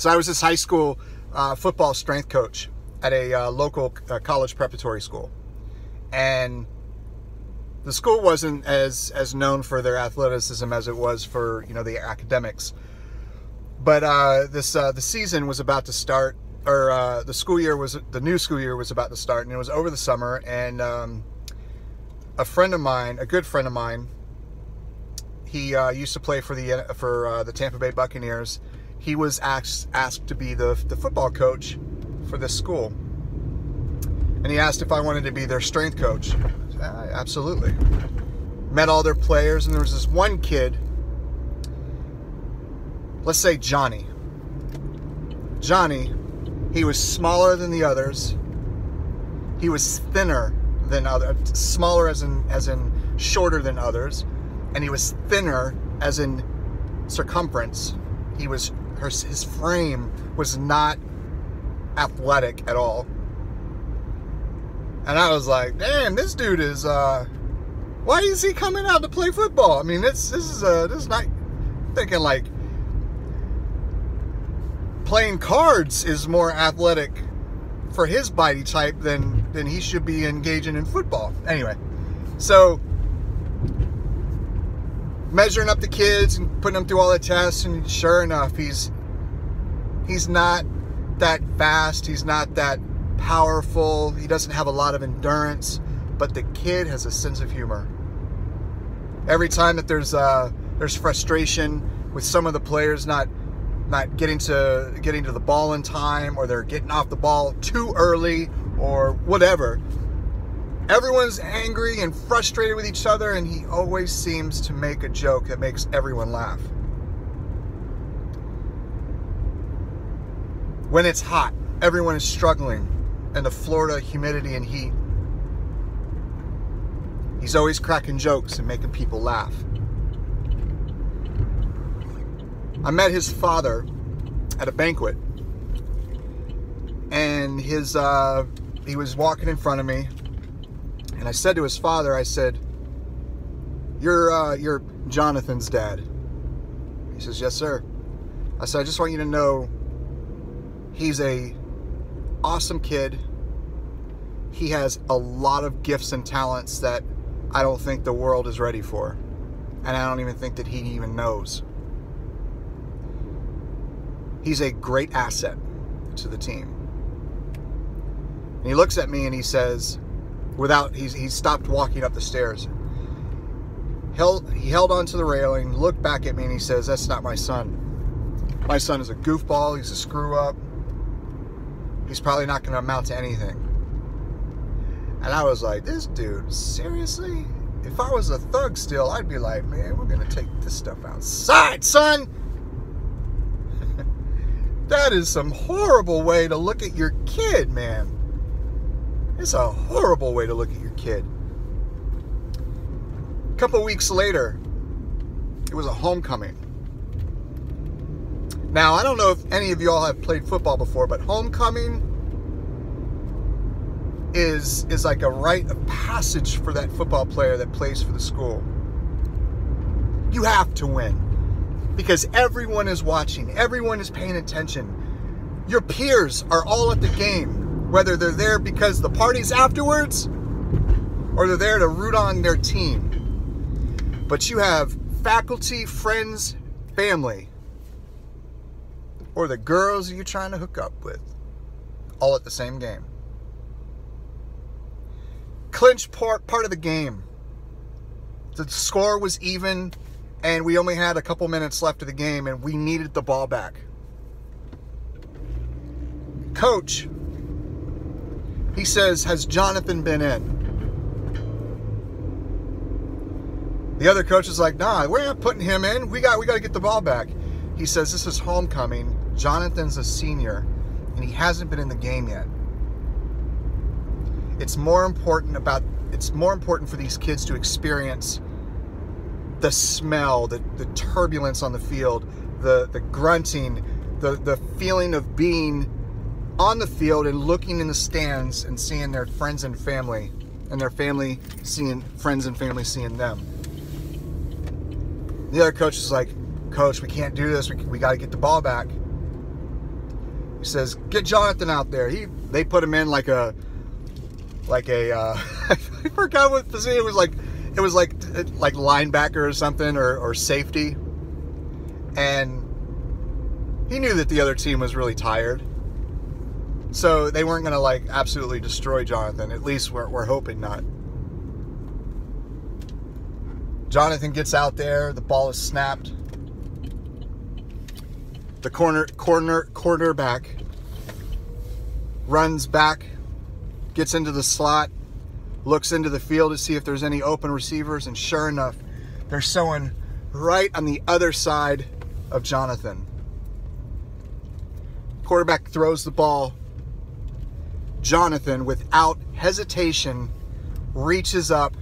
So I was this high school football strength coach at a local college preparatory school. And the school wasn't as known for their athleticism as it was for, the academics. But the season was about to start, or the new school year was about to start, and it was over the summer. And a good friend of mine, he used to play for the Tampa Bay Buccaneers. He was asked to be the football coach for this school, and he asked if I wanted to be their strength coach. I said, absolutely. Met all their players, and there was this one kid. Let's say Johnny. Johnny, he was smaller than the others. He was thinner than others, smaller as in shorter than others, and he was thinner as in circumference. His frame was not athletic at all. And I was like, damn, this dude is why is he coming out to play football? I mean, this is not thinking like playing cards is more athletic for his body type than he should be engaging in football. Anyway, so measuring up the kids and putting them through all the tests, and sure enough, he's not that fast, he's not that powerful, he doesn't have a lot of endurance, but the kid has a sense of humor. Every time that there's frustration with some of the players not getting to the ball in time, or they're getting off the ball too early, or whatever, everyone's angry and frustrated with each other, and he always seems to make a joke that makes everyone laugh. When it's hot, everyone is struggling in the Florida humidity and heat. He's always cracking jokes and making people laugh. I met his father at a banquet, and he was walking in front of me, and I said to his father, I said, "You're Jonathan's dad." He says, "Yes, sir." I said, "I just want you to know he's a awesome kid. He has a lot of gifts and talents that I don't think the world is ready for, and I don't even think that he even knows. He's a great asset to the team." And he looks at me and he says, he stopped walking up the stairs. He held onto the railing, looked back at me, and he says, "That's not my son. My son is a goofball. He's a screw up. He's probably not going to amount to anything." And I was like, this dude, seriously? If I was a thug still, I'd be like, man, we're going to take this stuff outside, son. That is some horrible way to look at your kid, man. It's a horrible way to look at your kid. A couple weeks later, it was a homecoming. Now, I don't know if any of y'all have played football before, but homecoming is like a rite of passage for that football player that plays for the school. You have to win, because everyone is watching, everyone is paying attention. Your peers are all at the game, whether they're there because the party's afterwards or they're there to root on their team. But you have faculty, friends, family, or the girls you're trying to hook up with, all at the same game. Clinch part of the game. The score was even, and we only had a couple minutes left of the game, and we needed the ball back. Coach, he says, "Has Jonathan been in?" The other coach is like, "Nah, we're not putting him in. We got to get the ball back." He says, "This is homecoming. Jonathan's a senior, and he hasn't been in the game yet. It's more important for these kids to experience the smell, the turbulence on the field, the grunting, the feeling of being on the field and looking in the stands and seeing their friends and family, and their family seeing friends and family seeing them." The other coach is like, "Coach, we can't do this. We got to get the ball back." He says, get Jonathan out there. They put him in like a I forgot what position it was like. It was like linebacker or something, or safety. And he knew that the other team was really tired. So they weren't going to like absolutely destroy Jonathan. At least we're hoping not. Jonathan gets out there. The ball is snapped. The cornerback runs back, gets into the slot, looks into the field to see if there's any open receivers, and sure enough, there's someone right on the other side of Jonathan. Quarterback throws the ball. Jonathan, without hesitation, reaches up,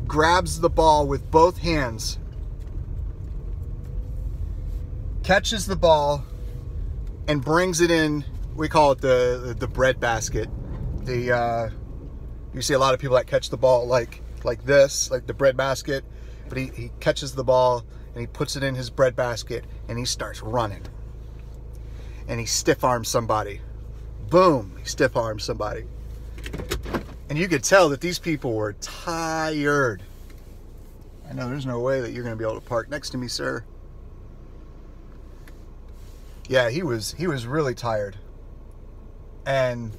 grabs the ball with both hands, catches the ball, and brings it in. We call it the bread basket. You see a lot of people that catch the ball like this, like the bread basket, but he catches the ball and he puts it in his bread basket and he starts running. And he stiff arms somebody. Boom, he stiff arms somebody. And you could tell that these people were tired. I know there's no way that you're going to be able to park next to me, sir. Yeah, he was really tired. And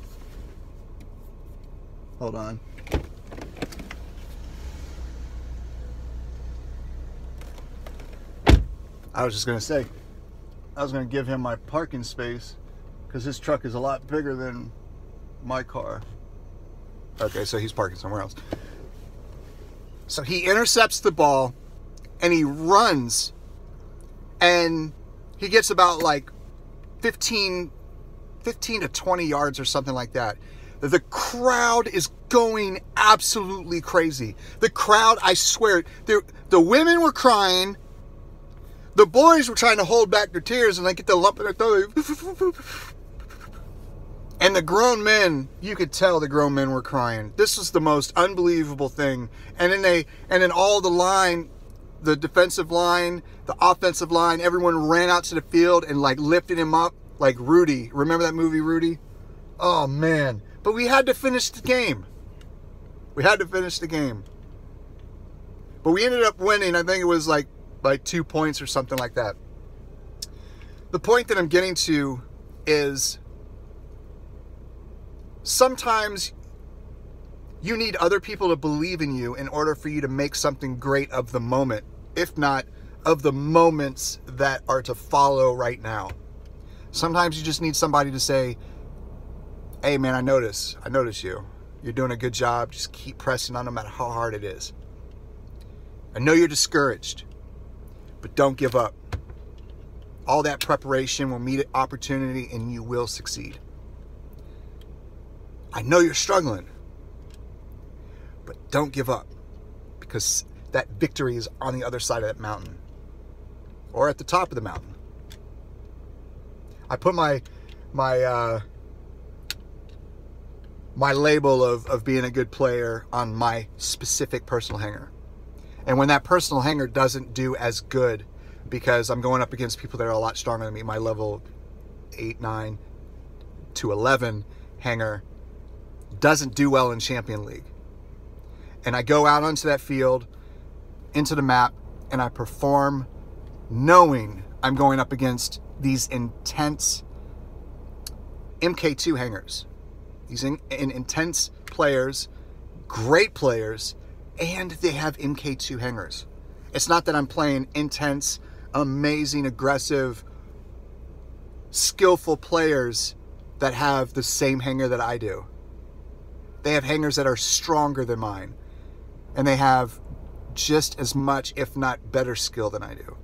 hold on. I was just going to say, I was going to give him my parking space because his truck is a lot bigger than my car. Okay, so he's parking somewhere else. So he intercepts the ball and he runs and he gets about like 15 to 20 yards or something like that. The crowd is going absolutely crazy. The crowd, I swear, the women were crying. The boys were trying to hold back their tears and they get the lump in their throat. And the grown men, you could tell the grown men were crying. This was the most unbelievable thing. And then all the line, the defensive line, the offensive line, everyone ran out to the field and like lifted him up like Rudy. Remember that movie, Rudy? Oh man. But we had to finish the game. We had to finish the game. But we ended up winning. I think it was like 2 points or something like that. The point that I'm getting to is sometimes you need other people to believe in you in order for you to make something great of the moment, if not of the moments that are to follow right now. Sometimes you just need somebody to say, hey man, I notice you. You're doing a good job. Just keep pressing on no matter how hard it is. I know you're discouraged, but don't give up. All that preparation will meet an opportunity and you will succeed. I know you're struggling, but don't give up because that victory is on the other side of that mountain or at the top of the mountain. I put my label of being a good player on my specific personal hanger. And when that personal hanger doesn't do as good because I'm going up against people that are a lot stronger than me, my level 8, 9 to 11 hanger doesn't do well in Champion League. And I go out onto that field, into the map, and I perform knowing I'm going up against these intense MK2 hangers. These intense players, great players, and they have MK2 hangers. It's not that I'm playing intense, amazing, aggressive, skillful players that have the same hanger that I do. They have hangers that are stronger than mine. And they have just as much, if not better skill than I do.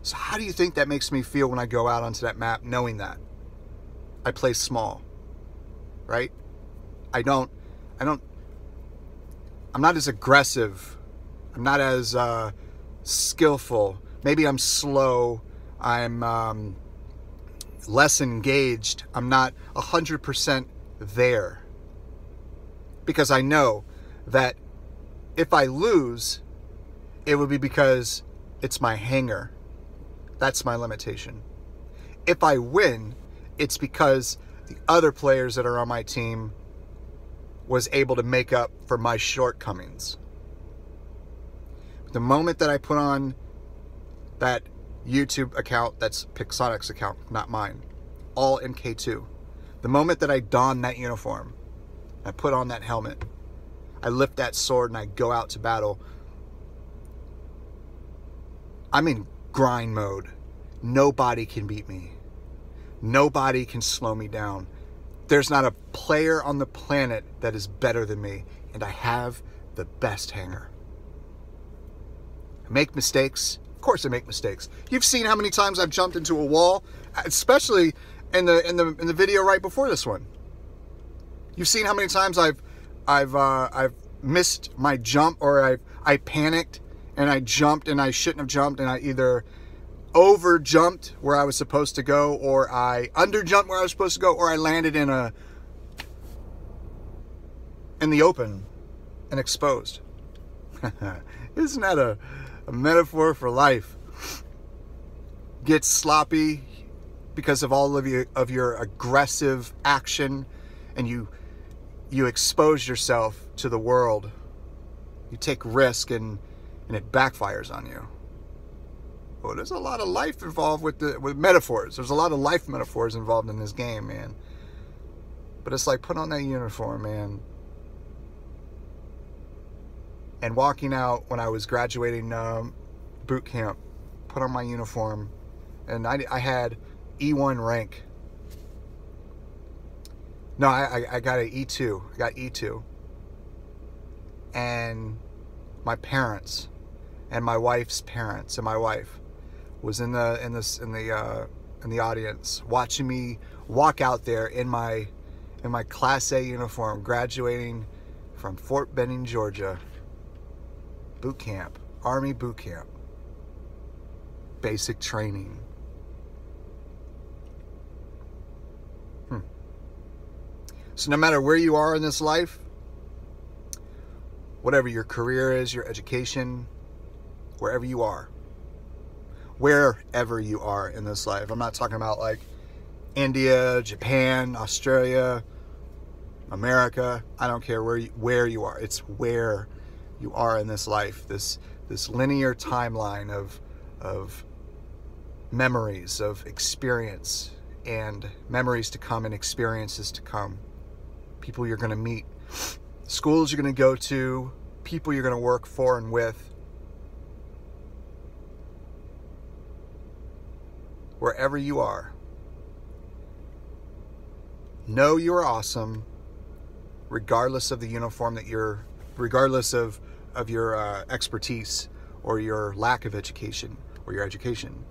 So how do you think that makes me feel when I go out onto that map knowing that? I play small, right? I'm not as aggressive. I'm not as skillful. Maybe I'm slow. I'm less engaged. I'm not 100% there. Because I know that if I lose, it would be because it's my hanger. That's my limitation. If I win, it's because the other players that are on my team was able to make up for my shortcomings. The moment that I put on that YouTube account, that's Pixonic's account, not mine, all MK2. The moment that I don that uniform, I put on that helmet, I lift that sword and I go out to battle, I'm in grind mode. Nobody can beat me. Nobody can slow me down. There's not a player on the planet that is better than me, and I have the best hanger. I make mistakes. Of course I make mistakes. You've seen how many times I've jumped into a wall, especially in the video right before this one. You've seen how many times I've missed my jump, or I panicked and I jumped and I shouldn't have jumped, and I either over jumped where I was supposed to go, or I under jumped where I was supposed to go, or I landed in the open and exposed. Isn't that a metaphor for life? Get sloppy because of all of your aggressive action, and you expose yourself to the world. You take risk and it backfires on you. Well, there's a lot of life involved with metaphors. There's a lot of life metaphors involved in this game, man. But it's like, put on that uniform, man. And walking out when I was graduating boot camp, put on my uniform, and I had E1 rank. No, I got an E2. I got E2. And my parents and my wife's parents and my wife was in the audience watching me walk out there in my Class A uniform, graduating from Fort Benning, Georgia. Boot camp, Army boot camp, basic training. So no matter where you are in this life, whatever your career is, your education, wherever you are in this life. I'm not talking about like India, Japan, Australia, America. I don't care where you are. It's where you are in this life. This linear timeline of memories, of experience, and memories to come and experiences to come. People you're going to meet, schools you're going to go to, people you're going to work for and with. Wherever you are, know you're awesome, regardless of the uniform that you're, regardless of your expertise or your lack of education or your education,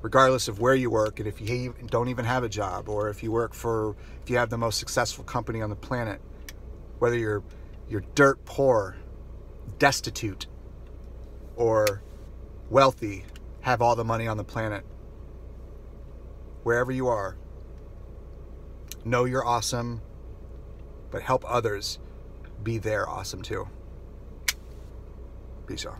regardless of where you work, and if you don't even have a job, or if you have the most successful company on the planet, whether you're dirt poor, destitute, or wealthy, have all the money on the planet, wherever you are, know you're awesome, but help others be there awesome too. Peace out.